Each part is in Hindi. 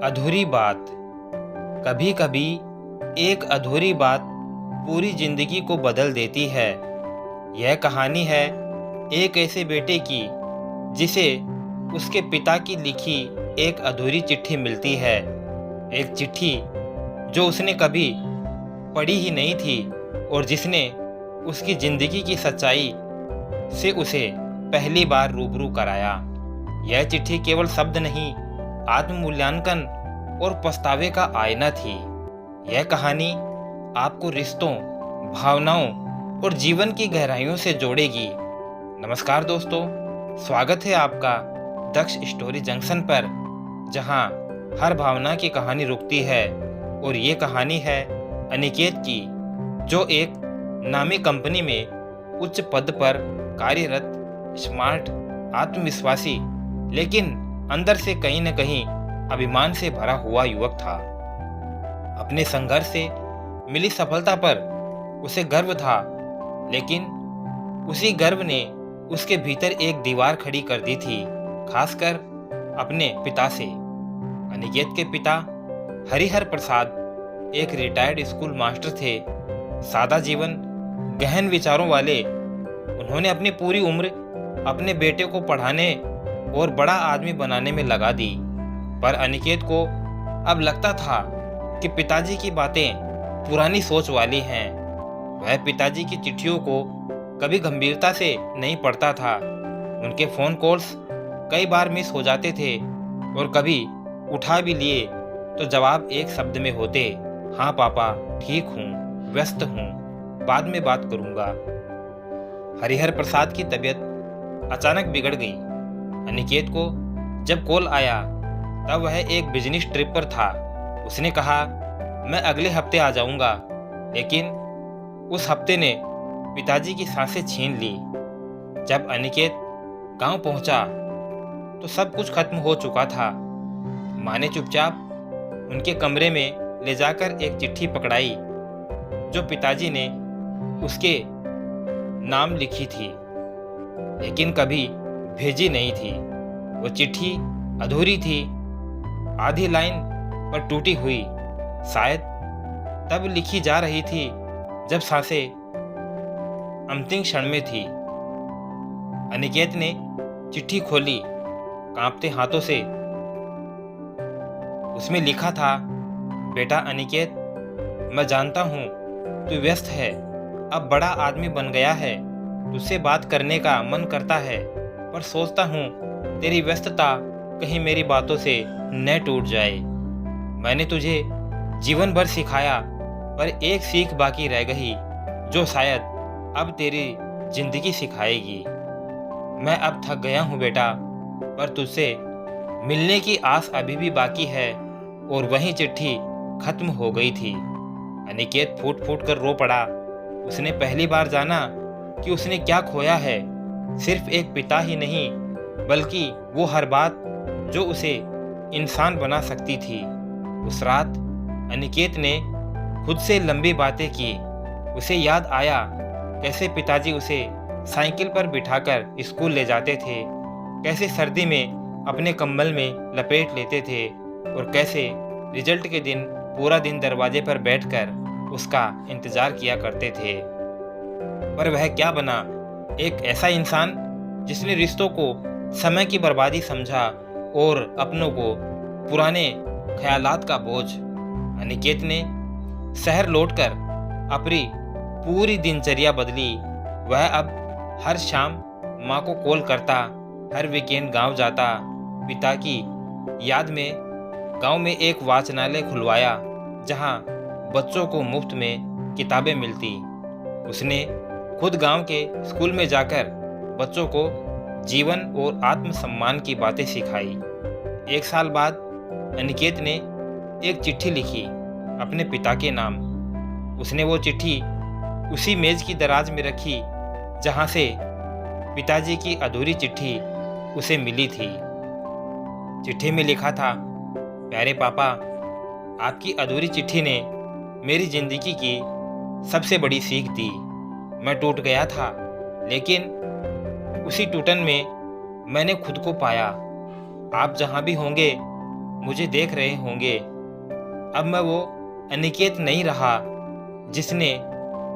अधूरी बात। कभी कभी एक अधूरी बात पूरी जिंदगी को बदल देती है। यह कहानी है एक ऐसे बेटे की जिसे उसके पिता की लिखी एक अधूरी चिट्ठी मिलती है। एक चिट्ठी जो उसने कभी पढ़ी ही नहीं थी और जिसने उसकी जिंदगी की सच्चाई से उसे पहली बार रूबरू कराया। यह चिट्ठी केवल शब्द नहीं, आत्ममूल्यांकन और पछतावे का आईना थी। यह कहानी आपको रिश्तों, भावनाओं और जीवन की गहराइयों से जोड़ेगी। नमस्कार दोस्तों, स्वागत है आपका दक्ष स्टोरी जंक्शन पर, जहां हर भावना की कहानी रुकती है। और ये कहानी है अनिकेत की, जो एक नामी कंपनी में उच्च पद पर कार्यरत, स्मार्ट, आत्मविश्वासी, लेकिन अंदर से कहीं न कहीं अभिमान से भरा हुआ युवक था। अपने संघर्ष से मिली सफलता पर उसे गर्व था, लेकिन उसी गर्व ने उसके भीतर एक दीवार खड़ी कर दी थी, खासकर अपने पिता से। अनिकेत के पिता हरिहर प्रसाद एक रिटायर्ड स्कूल मास्टर थे। सादा जीवन, गहन विचारों वाले। उन्होंने अपनी पूरी उम्र अपने बेटे को पढ़ाने और बड़ा आदमी बनाने में लगा दी। पर अनिकेत को अब लगता था कि पिताजी की बातें पुरानी सोच वाली हैं। वह पिताजी की चिट्ठियों को कभी गंभीरता से नहीं पढ़ता था। उनके फ़ोन कॉल्स कई बार मिस हो जाते थे और कभी उठा भी लिए तो जवाब एक शब्द में होते, हाँ पापा, ठीक हूँ, व्यस्त हूँ, बाद में बात करूँगा। हरिहर प्रसाद की तबीयत अचानक बिगड़ गई। अनिकेत को जब कॉल आया तब वह एक बिजनेस ट्रिप पर था। उसने कहा, मैं अगले हफ्ते आ जाऊंगा, लेकिन उस हफ्ते ने पिताजी की सांसें छीन ली। जब अनिकेत गांव पहुंचा तो सब कुछ खत्म हो चुका था। माँ ने चुपचाप उनके कमरे में ले जाकर एक चिट्ठी पकड़ाई जो पिताजी ने उसके नाम लिखी थी, लेकिन कभी भेजी नहीं थी। वो चिट्ठी अधूरी थी, आधी लाइन पर टूटी हुई, शायद तब लिखी जा रही थी जब सांसें अंतिम क्षण में थी। अनिकेत ने चिट्ठी खोली कांपते हाथों से। उसमें लिखा था, बेटा अनिकेत, मैं जानता हूँ तू व्यस्त है, अब बड़ा आदमी बन गया है, तुझसे बात करने का मन करता है, पर सोचता हूँ तेरी व्यस्तता कहीं मेरी बातों से न टूट जाए। मैंने तुझे जीवन भर सिखाया, पर एक सीख बाकी रह गई जो शायद अब तेरी जिंदगी सिखाएगी। मैं अब थक गया हूँ बेटा, पर तुझसे मिलने की आस अभी भी बाकी है। और वही चिट्ठी खत्म हो गई थी। अनिकेत फूट फूट कर रो पड़ा। उसने पहली बार जाना कि उसने क्या खोया है। सिर्फ एक पिता ही नहीं, बल्कि वो हर बात जो उसे इंसान बना सकती थी। उस रात अनिकेत ने खुद से लंबी बातें की। उसे याद आया कैसे पिताजी उसे साइकिल पर बिठाकर स्कूल ले जाते थे, कैसे सर्दी में अपने कंबल में लपेट लेते थे और कैसे रिजल्ट के दिन पूरा दिन दरवाजे पर बैठकर उसका इंतजार किया करते थे। पर वह क्या बना, एक ऐसा इंसान जिसने रिश्तों को समय की बर्बादी समझा और अपनों को पुराने ख्यालात का बोझ। अनिकेत ने शहर लौटकर अपनी पूरी दिनचर्या बदली। वह अब हर शाम माँ को कॉल करता, हर वीकेंड गांव जाता, पिता की याद में गांव में एक वाचनालय खुलवाया जहां बच्चों को मुफ्त में किताबें मिलती। उसने खुद गांव के स्कूल में जाकर बच्चों को जीवन और आत्मसम्मान की बातें सिखाई। 1 साल बाद अनिकेत ने एक चिट्ठी लिखी अपने पिता के नाम। उसने वो चिट्ठी उसी मेज की दराज में रखी जहां से पिताजी की अधूरी चिट्ठी उसे मिली थी। चिट्ठी में लिखा था, प्यारे पापा, आपकी अधूरी चिट्ठी ने मेरी जिंदगी की सबसे बड़ी सीख दी। मैं टूट गया था, लेकिन उसी टूटन में मैंने खुद को पाया। आप जहाँ भी होंगे मुझे देख रहे होंगे। अब मैं वो अनिकेत नहीं रहा जिसने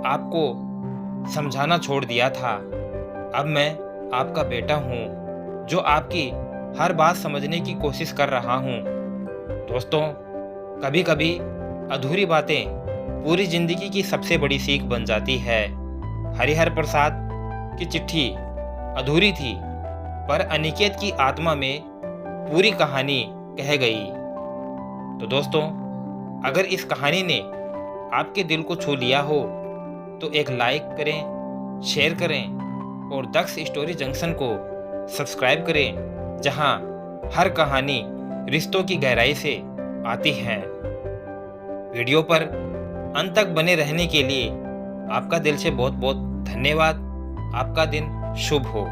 आपको समझाना छोड़ दिया था। अब मैं आपका बेटा हूँ जो आपकी हर बात समझने की कोशिश कर रहा हूँ। दोस्तों, कभी कभी अधूरी बातें पूरी जिंदगी की सबसे बड़ी सीख बन जाती है। हरिहर प्रसाद की चिट्ठी अधूरी थी, पर अनिकेत की आत्मा में पूरी कहानी कह गई। तो दोस्तों, अगर इस कहानी ने आपके दिल को छू लिया हो तो एक लाइक करें, शेयर करें और दक्ष स्टोरी जंक्शन को सब्सक्राइब करें, जहां हर कहानी रिश्तों की गहराई से आती है। वीडियो पर अंत तक बने रहने के लिए आपका दिल से बहुत बहुत धन्यवाद। आपका दिन शुभ हो।